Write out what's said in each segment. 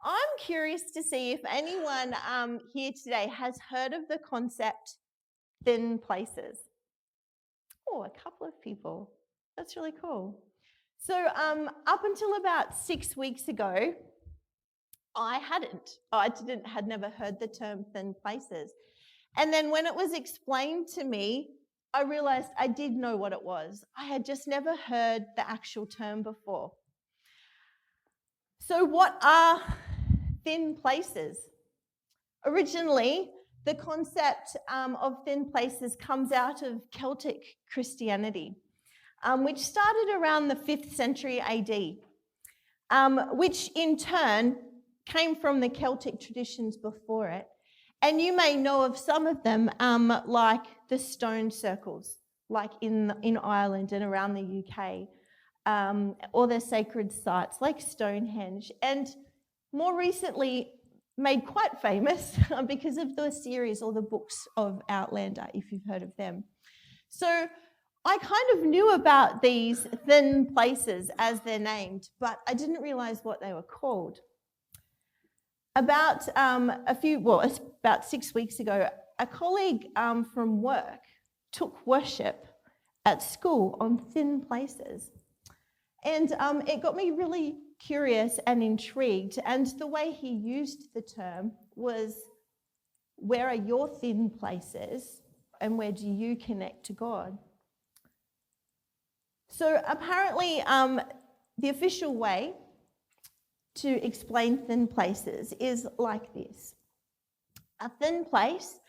I'm curious to see if anyone here today has heard of the concept thin places. Oh, a couple of people. That's really cool. So up until about 6 weeks ago, I had never heard the term thin places. And then when it was explained to me, I realized I did know what it was. I had just never heard the actual term before. So what are thin places? Originally, the concept of thin places comes out of Celtic Christianity, which started around the 5th century AD, which in turn came from the Celtic traditions before it. And you may know of some of them, like the stone circles, like in Ireland and around the UK, or the sacred sites like Stonehenge, and more recently made quite famous because of the series or the books of Outlander, if you've heard of them. So I kind of knew about these thin places as they're named, but I didn't realise what they were called. About 6 weeks ago, a colleague from work took worship at school on thin places. And it got me really curious and intrigued. And the way he used the term was, where are your thin places and where do you connect to God? So apparently the official way to explain thin places is like this. A thin place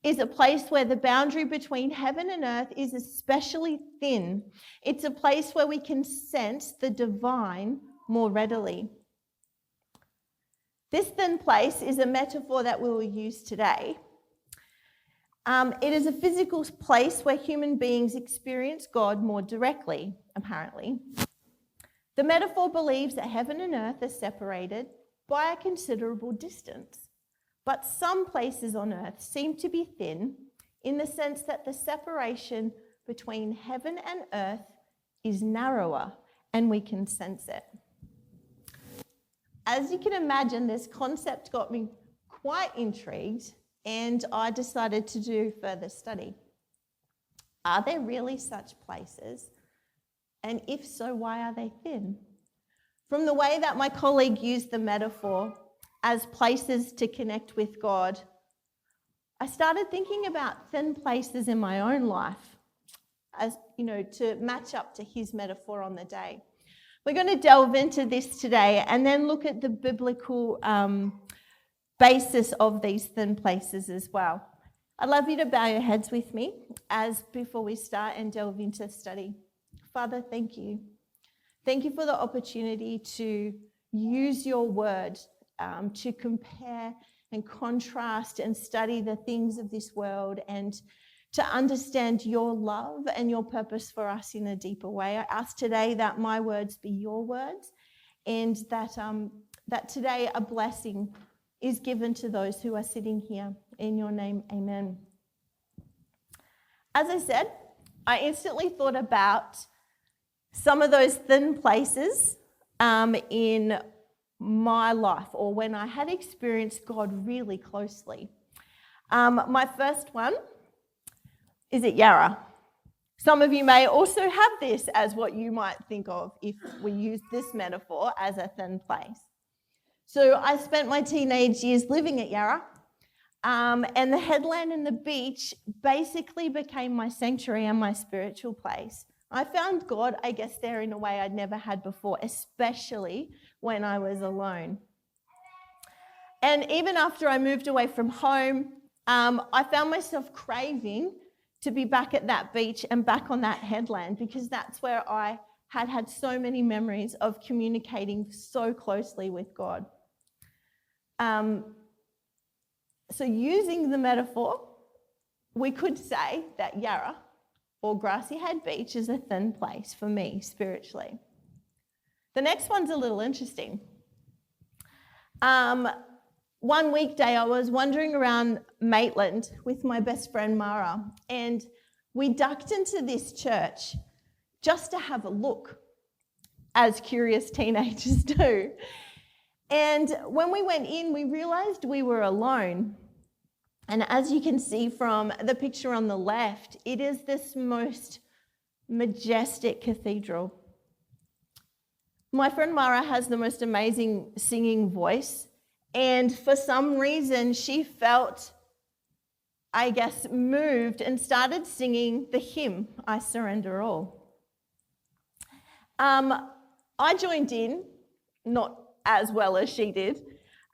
is a place where the boundary between heaven and earth is especially thin. It's a place where we can sense the divine more readily. This thin place is a metaphor that we will use today. It is a physical place where human beings experience God more directly, apparently. The metaphor believes that heaven and earth are separated by a considerable distance. But some places on earth seem to be thin in the sense that the separation between heaven and earth is narrower and we can sense it. As you can imagine, this concept got me quite intrigued and I decided to do further study. Are there really such places? And if so, why are they thin? From the way that my colleague used the metaphor as places to connect with God, I started thinking about thin places in my own life, as you know, to match up to his metaphor on the day. We're going to delve into this today and then look at the biblical basis of these thin places as well. I'd love you to bow your heads with me before we start and delve into study. Father, thank you. Thank you for the opportunity to use your word to compare and contrast and study the things of this world and to understand your love and your purpose for us in a deeper way. I ask today that my words be your words and that today a blessing is given to those who are sitting here. In your name, amen. As I said, I instantly thought about some of those thin places in my life, or when I had experienced God really closely. My first one is at Yarra. Some of you may also have this as what you might think of if we use this metaphor as a thin place. So I spent my teenage years living at Yarra, and the headland and the beach basically became my sanctuary and my spiritual place. I found God, I guess, there in a way I'd never had before, especially when I was alone. And even after I moved away from home, I found myself craving to be back at that beach and back on that headland because that's where I had so many memories of communicating so closely with God. So using the metaphor, we could say that Yarra or Grassy Head Beach is a thin place for me spiritually. The next one's a little interesting. One weekday I was wandering around Maitland with my best friend Mara, and we ducked into this church just to have a look, as curious teenagers do. And when we went in, we realized we were alone. And as you can see from the picture on the left, it is this most majestic cathedral. My friend Mara has the most amazing singing voice, and for some reason she felt, I guess, moved and started singing the hymn, I Surrender All. I joined in, not as well as she did,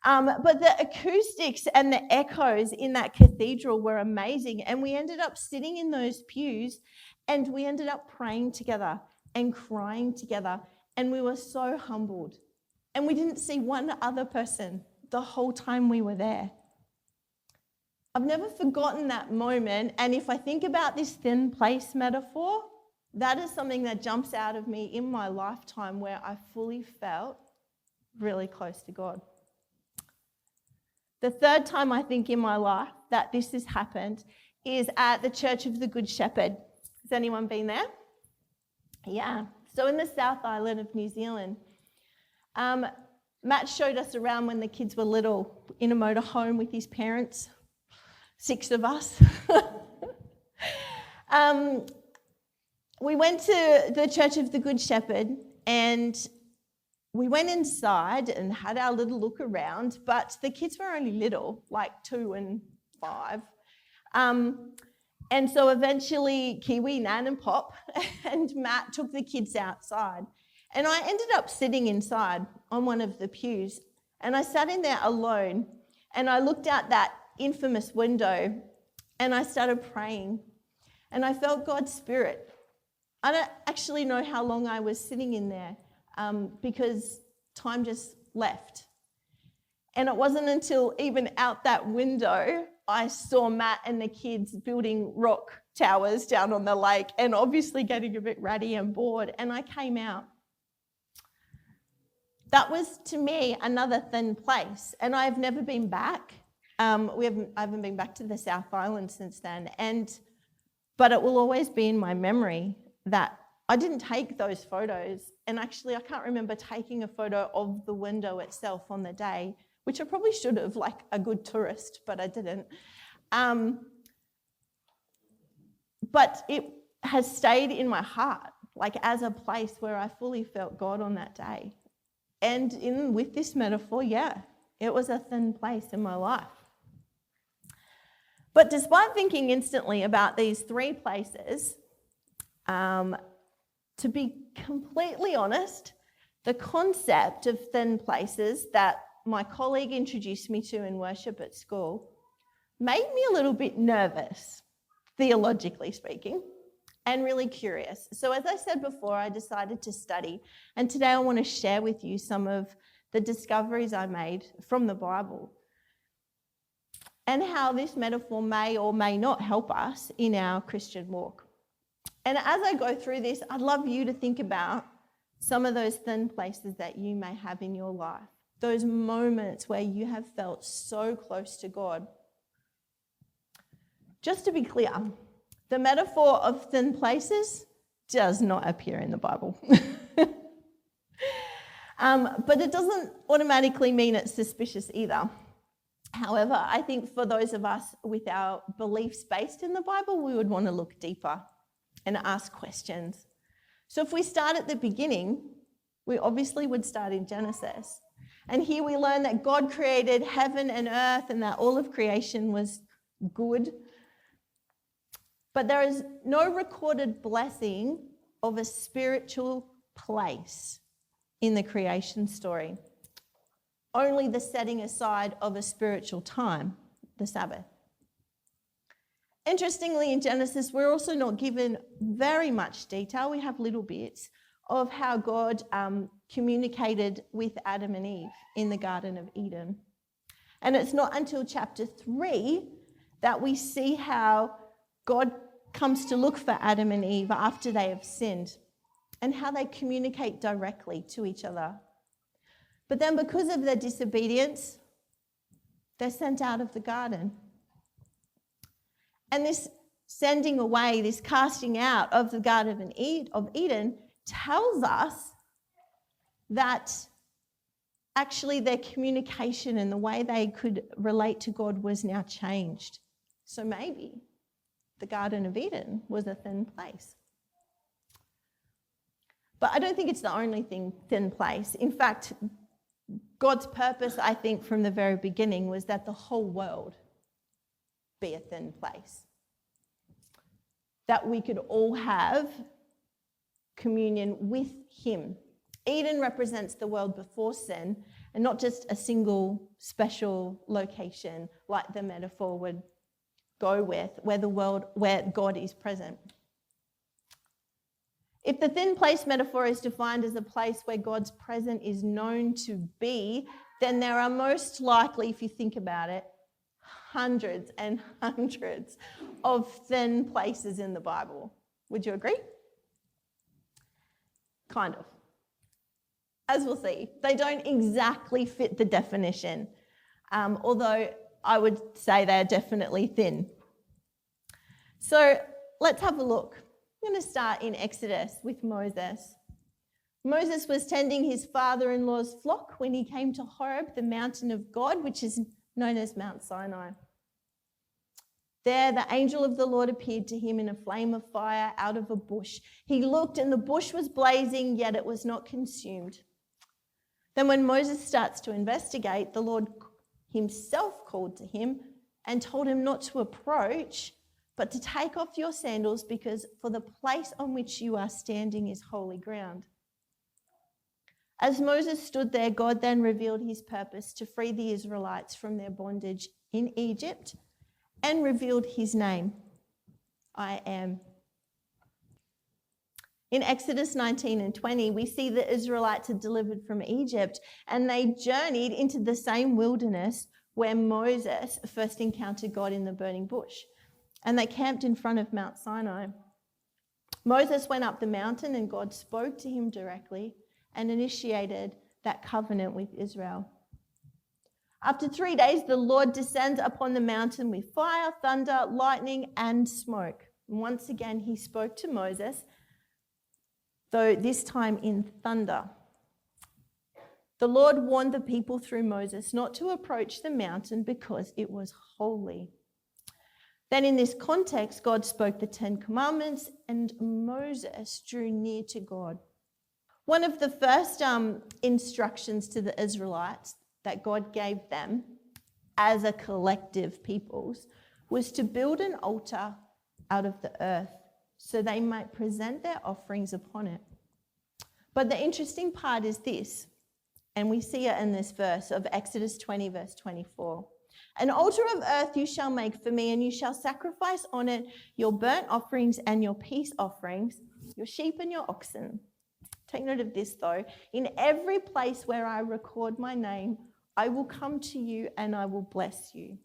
but the acoustics and the echoes in that cathedral were amazing, and we ended up sitting in those pews and we ended up praying together and crying together, and we were so humbled. And we didn't see one other person the whole time we were there. I've never forgotten that moment, and if I think about this thin place metaphor, that is something that jumps out of me in my lifetime where I fully felt really close to God. The third time I think in my life that this has happened is at the Church of the Good Shepherd. Has anyone been there? Yeah. So in the South Island of New Zealand, Matt showed us around when the kids were little in a motorhome with his parents, 6 of us. We went to the Church of the Good Shepherd and we went inside and had our little look around, but the kids were only little, like 2 and 5. And so eventually Kiwi, Nan and Pop and Matt took the kids outside. And I ended up sitting inside on one of the pews, and I sat in there alone, and I looked out that infamous window and I started praying, and I felt God's Spirit. I don't actually know how long I was sitting in there because time just left. And it wasn't until even out that window I saw Matt and the kids building rock towers down on the lake and obviously getting a bit ratty and bored, and I came out. That was, to me, another thin place, and I've never been back. I haven't been back to the South Island since then, but it will always be in my memory that I didn't take those photos, and actually I can't remember taking a photo of the window itself on the day, which I probably should have, like a good tourist, but I didn't. But it has stayed in my heart, like as a place where I fully felt God on that day. And with this metaphor, yeah, it was a thin place in my life. But despite thinking instantly about these 3 places, to be completely honest, the concept of thin places that my colleague introduced me to in worship at school made me a little bit nervous, theologically speaking, and really curious. So as I said before, I decided to study, and today I want to share with you some of the discoveries I made from the Bible and how this metaphor may or may not help us in our Christian walk. And as I go through this, I'd love you to think about some of those thin places that you may have in your life, those moments where you have felt so close to God. Just to be clear, the metaphor of thin places does not appear in the Bible. But it doesn't automatically mean it's suspicious either. However, I think for those of us with our beliefs based in the Bible, we would want to look deeper and ask questions. So if we start at the beginning, we obviously would start in Genesis. And here we learn that God created heaven and earth and that all of creation was good. But there is no recorded blessing of a spiritual place in the creation story. Only the setting aside of a spiritual time, the Sabbath. Interestingly, in Genesis, we're also not given very much detail. We have little bits of how God communicated with Adam and Eve in the Garden of Eden. And it's not until chapter 3 that we see how God comes to look for Adam and Eve after they have sinned and how they communicate directly to each other. But then because of their disobedience, they're sent out of the garden. And this sending away, this casting out of the Garden of Eden tells us that actually their communication and the way they could relate to God was now changed. So maybe the Garden of Eden was a thin place. But I don't think it's the only thin place. In fact, God's purpose, I think, from the very beginning was that the whole world be a thin place. That we could all have communion with him. Eden represents the world before sin, and not just a single special location like the metaphor would go with, where God is present. If the thin place metaphor is defined as a place where God's presence is known to be, then there are most likely, if you think about it, hundreds and hundreds of thin places in the Bible. Would you agree? Kind of. As we'll see, they don't exactly fit the definition, although I would say they're definitely thin. So let's have a look. I'm going to start in Exodus with Moses. Moses was tending his father-in-law's flock when he came to Horeb, the mountain of God, which is known as Mount Sinai. There, the angel of the Lord appeared to him in a flame of fire out of a bush. He looked, and the bush was blazing, yet it was not consumed. Then when Moses starts to investigate, the Lord himself called to him and told him not to approach, but to take off your sandals, because for the place on which you are standing is holy ground. As Moses stood there, God then revealed his purpose to free the Israelites from their bondage in Egypt and revealed his name, I am. In Exodus 19 and 20, we see the Israelites are delivered from Egypt, and they journeyed into the same wilderness where Moses first encountered God in the burning bush. And they camped in front of Mount Sinai. Moses went up the mountain, and God spoke to him directly and initiated that covenant with Israel. After 3 days, the Lord descends upon the mountain with fire, thunder, lightning, and smoke. And once again, he spoke to Moses, though this time in thunder. The Lord warned the people through Moses not to approach the mountain because it was holy. Then in this context, God spoke the 10 Commandments, and Moses drew near to God. One of the first instructions to the Israelites that God gave them as a collective peoples was to build an altar out of the earth so they might present their offerings upon it. But the interesting part is this, and we see it in this verse of Exodus 20, verse 24. An altar of earth you shall make for me, and you shall sacrifice on it your burnt offerings and your peace offerings, your sheep and your oxen. Take note of this though. In every place where I record my name, I will come to you and I will bless you.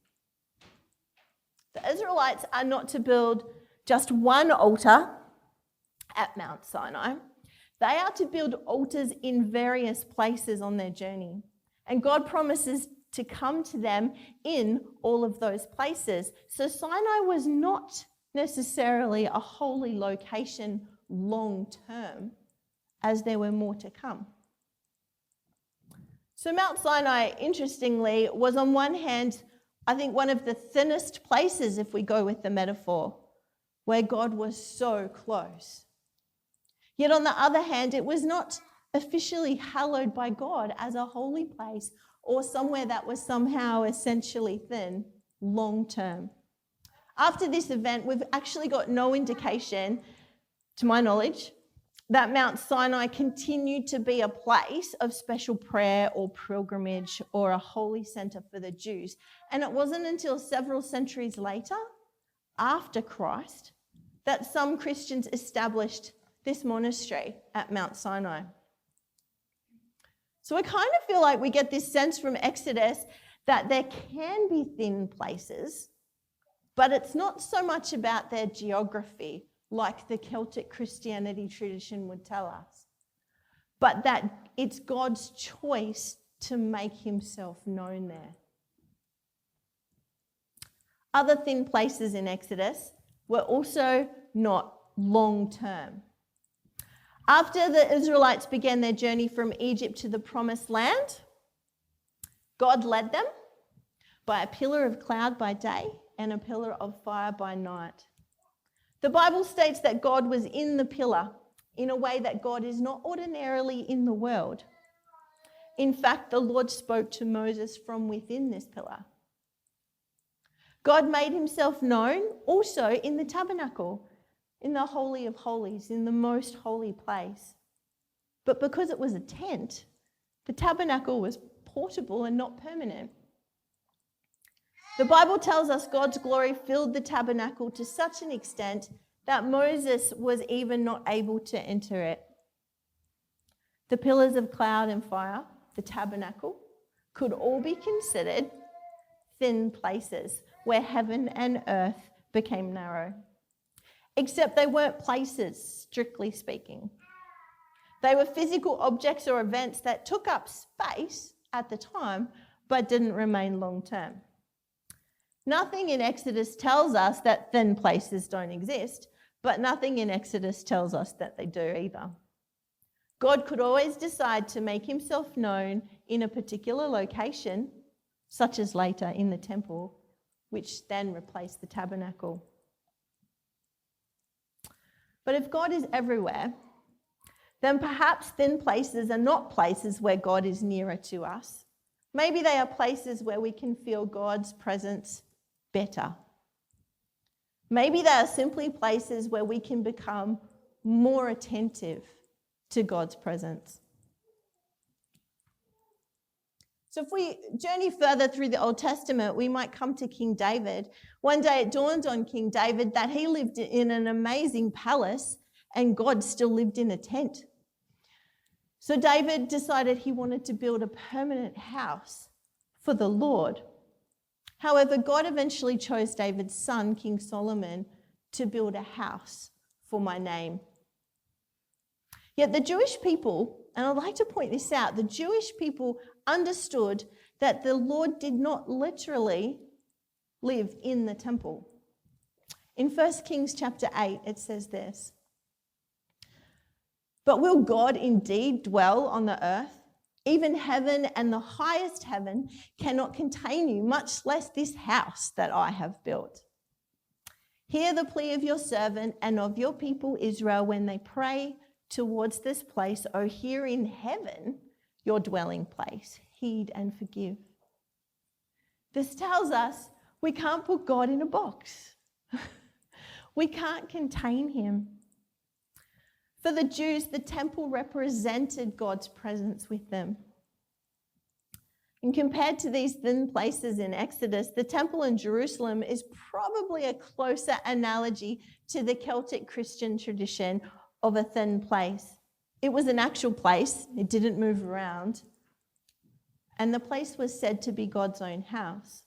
The Israelites are not to build just one altar at Mount Sinai. They are to build altars in various places on their journey. And God promises to come to them in all of those places. So Sinai was not necessarily a holy location long term, as there were more to come. So Mount Sinai, interestingly, was on one hand, I think, one of the thinnest places, if we go with the metaphor, where God was so close. Yet on the other hand, it was not officially hallowed by God as a holy place or somewhere that was somehow essentially thin long term. After this event, we've actually got no indication, to my knowledge, that Mount Sinai continued to be a place of special prayer or pilgrimage or a holy centre for the Jews. And it wasn't until several centuries later, after Christ, that some Christians established this monastery at Mount Sinai. So I kind of feel like we get this sense from Exodus that there can be thin places, but it's not so much about their geography like the Celtic Christianity tradition would tell us, but that it's God's choice to make himself known there. Other thin places in Exodus were also not long term. After the Israelites began their journey from Egypt to the Promised Land, God led them by a pillar of cloud by day and a pillar of fire by night. The Bible states that God was in the pillar in a way that God is not ordinarily in the world. In fact, the Lord spoke to Moses from within this pillar. God made himself known also in the tabernacle, in the Holy of Holies, in the most holy place. But because it was a tent, the tabernacle was portable and not permanent. The Bible tells us God's glory filled the tabernacle to such an extent that Moses was even not able to enter it. The pillars of cloud and fire, the tabernacle, could all be considered thin places where heaven and earth became narrow. Except they weren't places, strictly speaking. They were physical objects or events that took up space at the time, but didn't remain long term. Nothing in Exodus tells us that thin places don't exist, but nothing in Exodus tells us that they do either. God could always decide to make himself known in a particular location, such as later in the temple, which then replaced the tabernacle. But if God is everywhere, then perhaps thin places are not places where God is nearer to us. Maybe they are places where we can feel God's presence better. Maybe they are simply places where we can become more attentive to God's presence. So if we journey further through the Old Testament, we might come to King David. One day it dawned on King David that he lived in an amazing palace and God still lived in a tent. So David decided he wanted to build a permanent house for the Lord. However, God eventually chose David's son, King Solomon, to build a house for my name. Yet the Jewish people, and I'd like to point this out, the Jewish people understood that the Lord did not literally live in the temple. In 1 Kings chapter 8, it says this: "But will God indeed dwell on the earth? Even heaven and the highest heaven cannot contain you, much less this house that I have built. Hear the plea of your servant and of your people Israel when they pray towards this place. O here in heaven, your dwelling place. Heed and forgive." This tells us we can't put God in a box. We can't contain him. For the Jews, the temple represented God's presence with them. And compared to these thin places in Exodus, the temple in Jerusalem is probably a closer analogy to the Celtic Christian tradition of a thin place. It was an actual place, it didn't move around, and the place was said to be God's own house.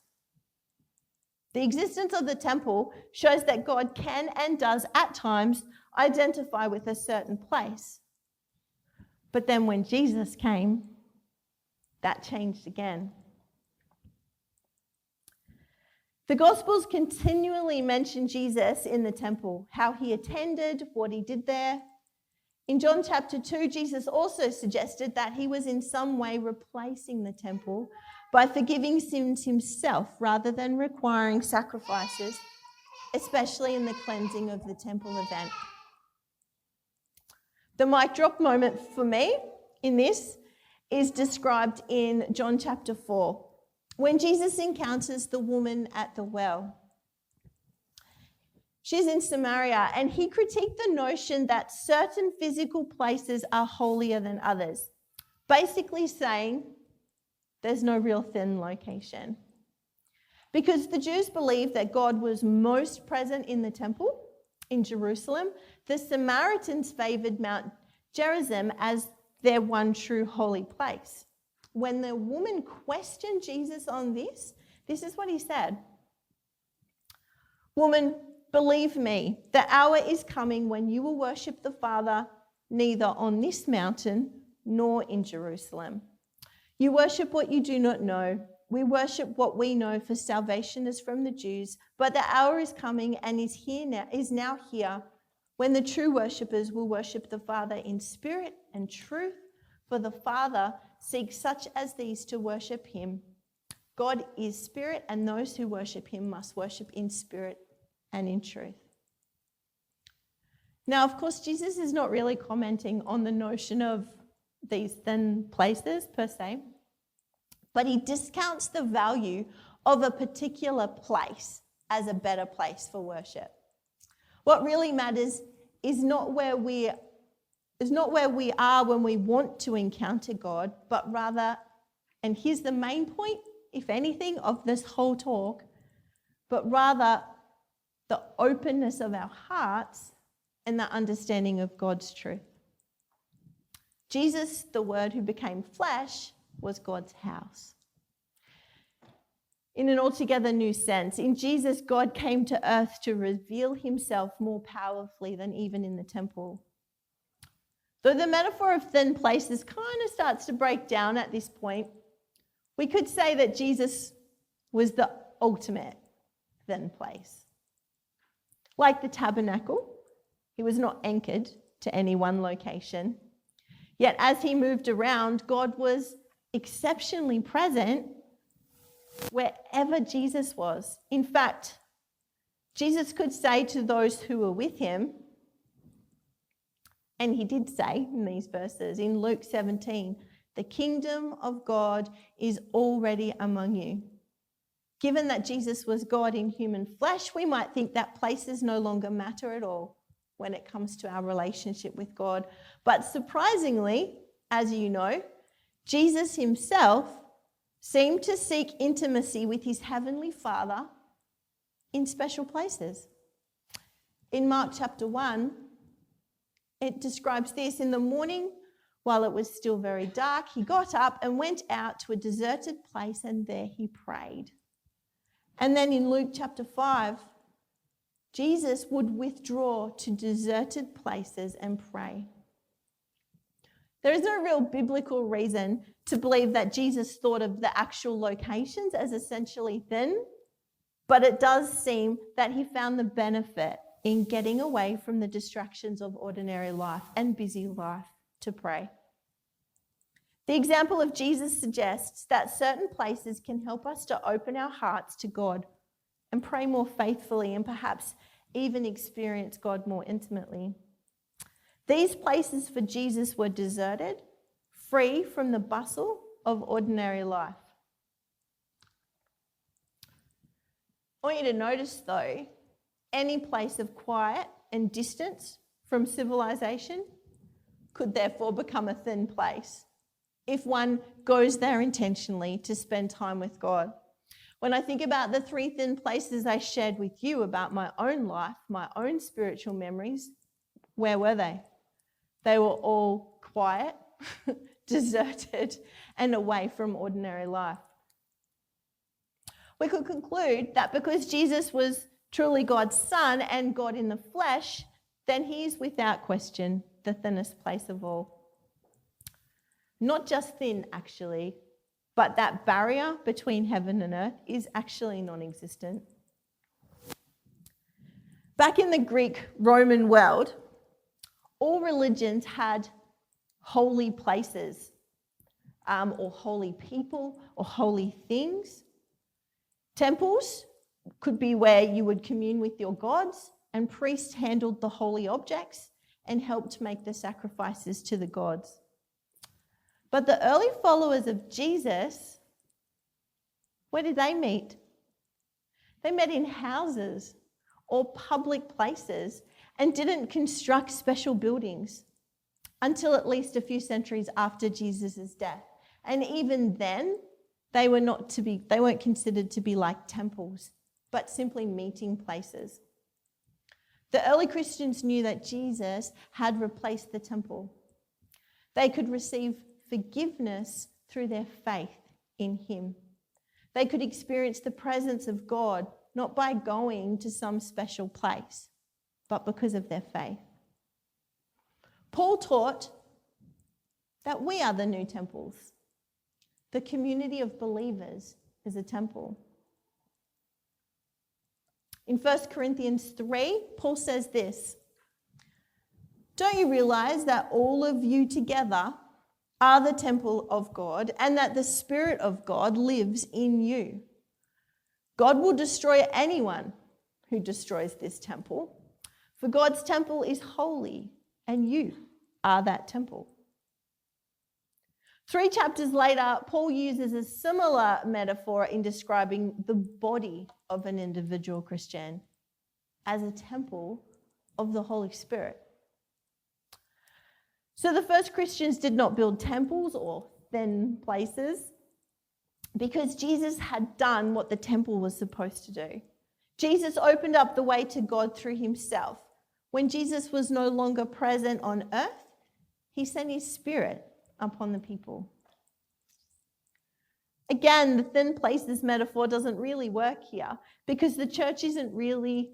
The existence of the temple shows that God can and does at times identify with a certain place. But then when Jesus came, that changed again. The Gospels continually mention Jesus in the temple, how he attended, what he did there. In John chapter 2, Jesus also suggested that he was in some way replacing the temple by forgiving sins himself rather than requiring sacrifices, especially in the cleansing of the temple event. The mic drop moment for me in this is described in John chapter 4, when Jesus encounters the woman at the well. She's in Samaria, and he critiqued the notion that certain physical places are holier than others, basically saying there's no real thin location. Because the Jews believed that God was most present in the temple in Jerusalem, the Samaritans favoured Mount Gerizim as their one true holy place. When the woman questioned Jesus on this is what he said: "Woman, believe me, the hour is coming when you will worship the Father neither on this mountain nor in Jerusalem. You worship what you do not know. We worship what we know, for salvation is from the Jews. But the hour is coming and is now here, when the true worshippers will worship the Father in spirit and truth, for the Father seeks such as these to worship him. God is spirit, and those who worship him must worship in spirit and in truth. Now, of course, Jesus is not really commenting on the notion of these thin places per se, but he discounts the value of a particular place as a better place for worship. What really matters is not where we are when we want to encounter God, but rather, and here's the main point, if anything, of this whole talk, but rather the openness of our hearts and the understanding of God's truth. Jesus, the Word who became flesh, was God's house. In an altogether new sense, in Jesus, God came to earth to reveal himself more powerfully than even in the temple. Though the metaphor of thin places kind of starts to break down at this point, we could say that Jesus was the ultimate thin place. Like the tabernacle, he was not anchored to any one location. Yet as he moved around, God was exceptionally present wherever Jesus was. In fact, Jesus could say to those who were with him, and he did say in these verses, in Luke 17, the kingdom of God is already among you. Given that Jesus was God in human flesh, we might think that places no longer matter at all when it comes to our relationship with God. But surprisingly, as you know, Jesus himself seemed to seek intimacy with his heavenly Father in special places. In Mark chapter 1, it describes this: in the morning, while it was still very dark, he got up and went out to a deserted place, and there he prayed. And then in Luke chapter 5, Jesus would withdraw to deserted places and pray. There is no real biblical reason to believe that Jesus thought of the actual locations as essentially thin, but it does seem that he found the benefit in getting away from the distractions of ordinary life and busy life to pray. The example of Jesus suggests that certain places can help us to open our hearts to God and pray more faithfully and perhaps even experience God more intimately. These places for Jesus were deserted, free from the bustle of ordinary life. I want you to notice, though, any place of quiet and distance from civilization could therefore become a thin place if one goes there intentionally to spend time with God. When I think about the 3 thin places I shared with you about my own life, my own spiritual memories, where were they? They were all quiet, deserted, and away from ordinary life. We could conclude that because Jesus was truly God's Son and God in the flesh, then he is without question the thinnest place of all. Not just thin, actually, but that barrier between heaven and earth is actually non-existent. Back in the Greek-Roman world, all religions had holy places, or holy people, or holy things. Temples could be where you would commune with your gods, and priests handled the holy objects and helped make the sacrifices to the gods. But the early followers of Jesus, where did they meet? They met in houses or public places and didn't construct special buildings until at least a few centuries after Jesus' death. And even then, they weren't considered to be like temples, but simply meeting places. The early Christians knew that Jesus had replaced the temple. They could receive forgiveness through their faith in him. They could experience the presence of God not by going to some special place, but because of their faith. Paul taught that we are the new temples. The community of believers is a temple. In 1 Corinthians 3, Paul says this: "Don't you realize that all of you together are the temple of God and that the Spirit of God lives in you. God will destroy anyone who destroys this temple, for God's temple is holy and you are that temple. 3 chapters later, Paul uses a similar metaphor in describing the body of an individual Christian as a temple of the Holy Spirit. So the first Christians did not build temples or thin places because Jesus had done what the temple was supposed to do. Jesus opened up the way to God through himself. When Jesus was no longer present on earth, he sent his Spirit upon the people. Again, the thin places metaphor doesn't really work here because the church isn't really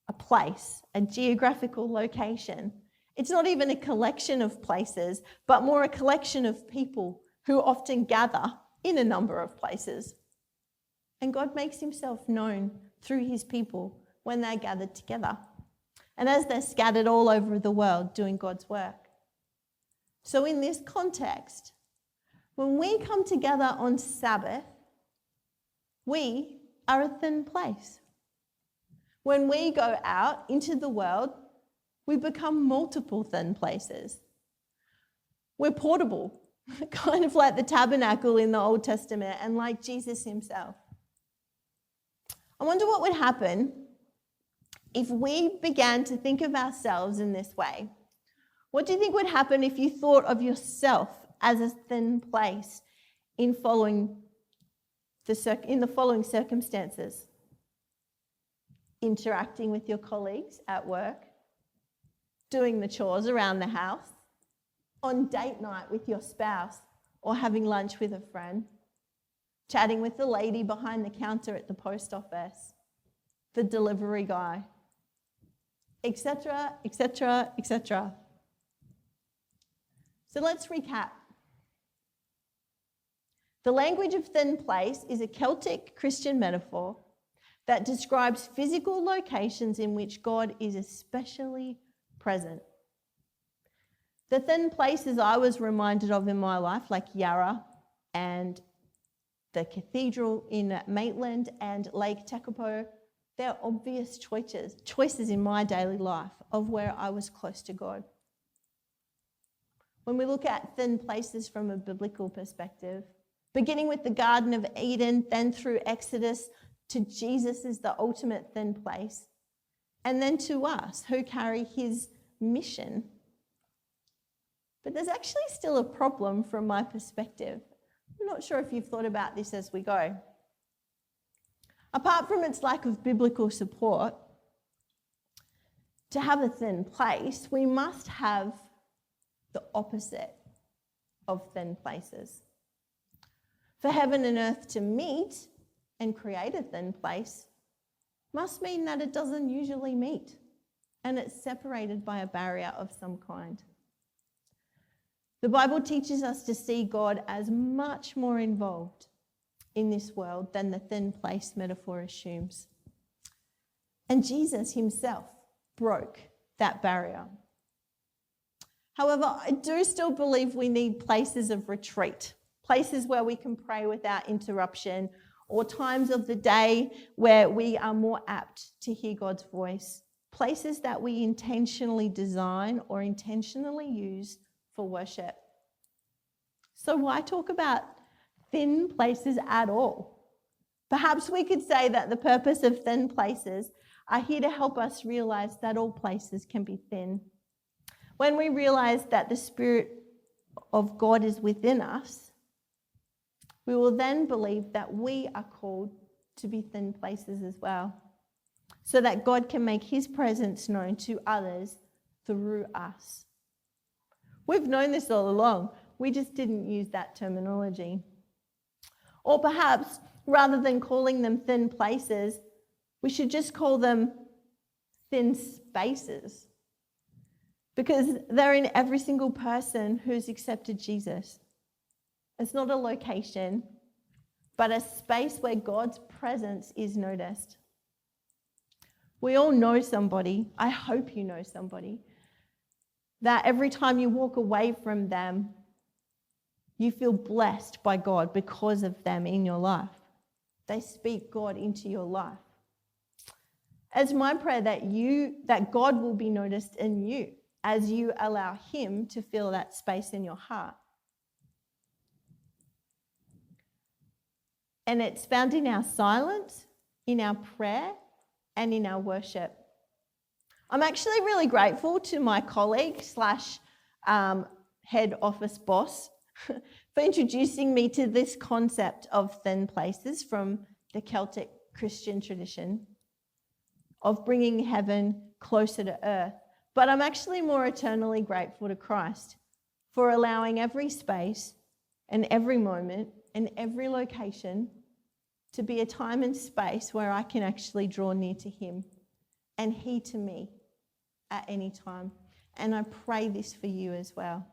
a place, a geographical location. It's not even a collection of places, but more a collection of people who often gather in a number of places. And God makes himself known through his people when they're gathered together and as they're scattered all over the world doing God's work. So in this context, when we come together on Sabbath, we are a thin place. When we go out into the world, we become multiple thin places. We're portable, kind of like the tabernacle in the Old Testament and like Jesus himself. I wonder what would happen if we began to think of ourselves in this way. What do you think would happen if you thought of yourself as a thin place in the following circumstances? Interacting with your colleagues at work, doing the chores around the house, on date night with your spouse, or having lunch with a friend, chatting with the lady behind the counter at the post office, the delivery guy, etc., etc., etc. So let's recap. The language of thin place is a Celtic Christian metaphor that describes physical locations in which God is especially present. The thin places I was reminded of in my life, like Yarra and the cathedral in Maitland and Lake Tekapo, they're obvious choices in my daily life of where I was close to God. When we look at thin places from a biblical perspective, beginning with the Garden of Eden, then through Exodus to Jesus is the ultimate thin place, and then to us who carry his mission. But there's actually still a problem from my perspective. I'm not sure if you've thought about this as we go. Apart from its lack of biblical support, to have a thin place, we must have the opposite of thin places. For heaven and earth to meet and create a thin place must mean that it doesn't usually meet and it's separated by a barrier of some kind. The Bible teaches us to see God as much more involved in this world than the thin place metaphor assumes. And Jesus himself broke that barrier. However, I do still believe we need places of retreat, places where we can pray without interruption, or times of the day where we are more apt to hear God's voice, places that we intentionally design or intentionally use for worship. So why talk about thin places at all? Perhaps we could say that the purpose of thin places are here to help us realize that all places can be thin. When we realize that the Spirit of God is within us, we will then believe that we are called to be thin places as well, so that God can make his presence known to others through us. We've known this all along. We just didn't use that terminology. Or perhaps, rather than calling them thin places, we should just call them thin spaces, because they're in every single person who's accepted Jesus. It's not a location, but a space where God's presence is noticed. We all know somebody, I hope you know somebody, that every time you walk away from them, You feel blessed by God because of them in your life. They speak God into your life. It's my prayer that God will be noticed in you as you allow him to fill that space in your heart. And it's found in our silence, in our prayer, and in our worship. I'm actually really grateful to my colleague / head office boss for introducing me to this concept of thin places from the Celtic Christian tradition of bringing heaven closer to earth. But I'm actually more eternally grateful to Christ for allowing every space and every moment and every location to be a time and space where I can actually draw near to him and he to me at any time. And I pray this for you as well.